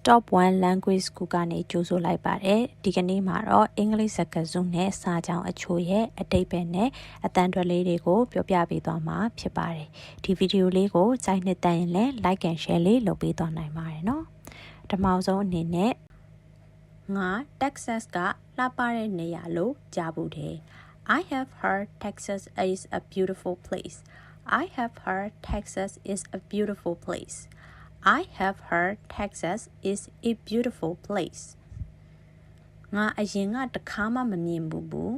top 1 language school ကနေကြိုဆိုလိုက်ပါတယ်ဒီကနေ့မှာတော့အင်္ဂလိပ်စကားစုနဲ့စာကြောင်းအချို့ရဲ့အဓိပ္ပာယ်နဲ့အတန်တွက်လေးတွေကိုပြောပြပေးသွားမှာဖြစ်ပါတယ်ဒီဗီဒီယိုလေးကိုကြိုက်နှစ်သက်ရင်လည်း like and share လေးလုပ်ပေးသွားနိုင်ပါတယ်နော်ပထမဆုံးအနေနဲ့ငါ Texas ကလှပတဲ့နေရာလို့ကြားဘူးတယ် I have heard Texas is a beautiful place I have heard Texas is a beautiful place I have heard Texas is a beautiful place. ငါအရင်ကတခါမှမမြင်ဘူး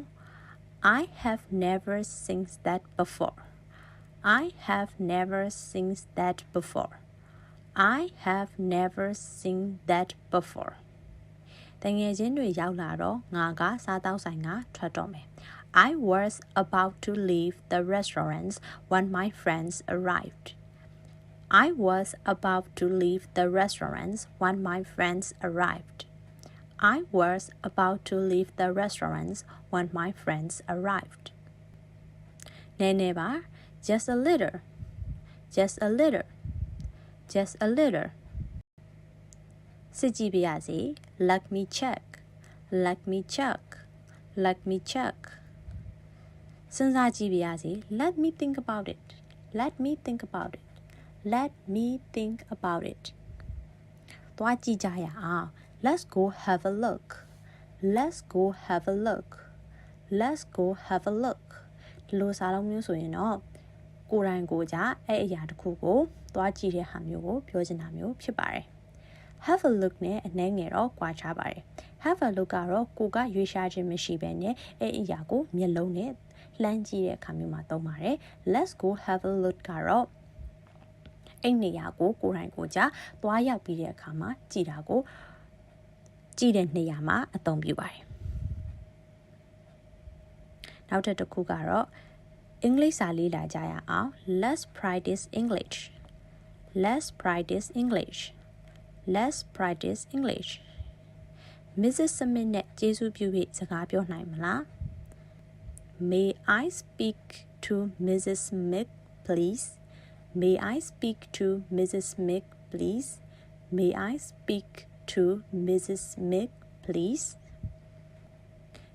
I have never seen that before. I have never seen that before. I have never seen that before. တငယ်ချင်းတွေရောက်လာတော့ငါကစားတောက်ဆိုင်ကထွက်တော့မယ် I was about to leave the restaurant when my friends arrived.I was about to leave the restaurant when my friends arrived. I was about to leave the restaurant when my friends arrived. Neneba, just a little, just a little, just a little. Sijibiazi, let me check, let me check, let me check. Sansajibiazi, let me think about it, let me think about it.Let me think about it. သွားကြည့်ကြရအောင် Let's go have a look. Let's go have a look. Let's go have a look. ဒီလိုစာလုံးမျိုးဆိုရင်တော့ကိုယ်တိုင်ကိုယ်ကြအဲ့အရာတစ်ခုကိုသွားကြည့်တဲ့ဟာမျိုးကိုပြောချင်တာမျိုးဖြစ်ပါတယ် Have a look နဲ့အနည်းငယ်တော့ကွာခြားပါတယ် Have a look ကတော့ကိုကရွေးရှားခြင်းမရှိဘဲနဲ့အဲ့အရာကိုမျက်လုံးနဲ့လှမ်းကြည့်တဲ့အခါမျိုးမှာသုံးပါတယ် Let's go have a look ကတော့အဲ့နေရာကိုကိုယ်တိုင်ကိုကြသွားရောက်ပြီးတဲ့အခါမှာကြည်တာကိုကြည်တဲ့နေရာမှာအသုံးပြုပါတယ်နောက်တစ်ခုကတော့အင်္ဂလိပ်စာလေ့လာကြရအောင် Let's practice English Let's practice English Let's practice English Mrs. Smith နဲ့ကျေးဇူးပြုပြီးစကားပြောနိုင်မလား May I speak to Mrs. Smith please?May I speak to Mrs. Smith, please? May I speak to Mrs. Smith, please?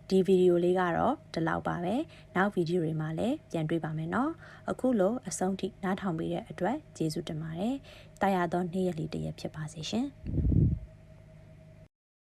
ဒီဗီဒီယိုလေးကတော့ဒီလောက်ပါပဲနောက်ဗီဒီယိုတွေမှာလည်းပြန်တွေ့ပါမယ်နော်အခုလိုအဆုံးထိနားထောင်ပေးတဲ့အတွက်ကျေးဇူးတင်ပါတယ်တာယာသောနေ့ရက်လေးတစ်ရက်ဖြစ်ပါစေရှင်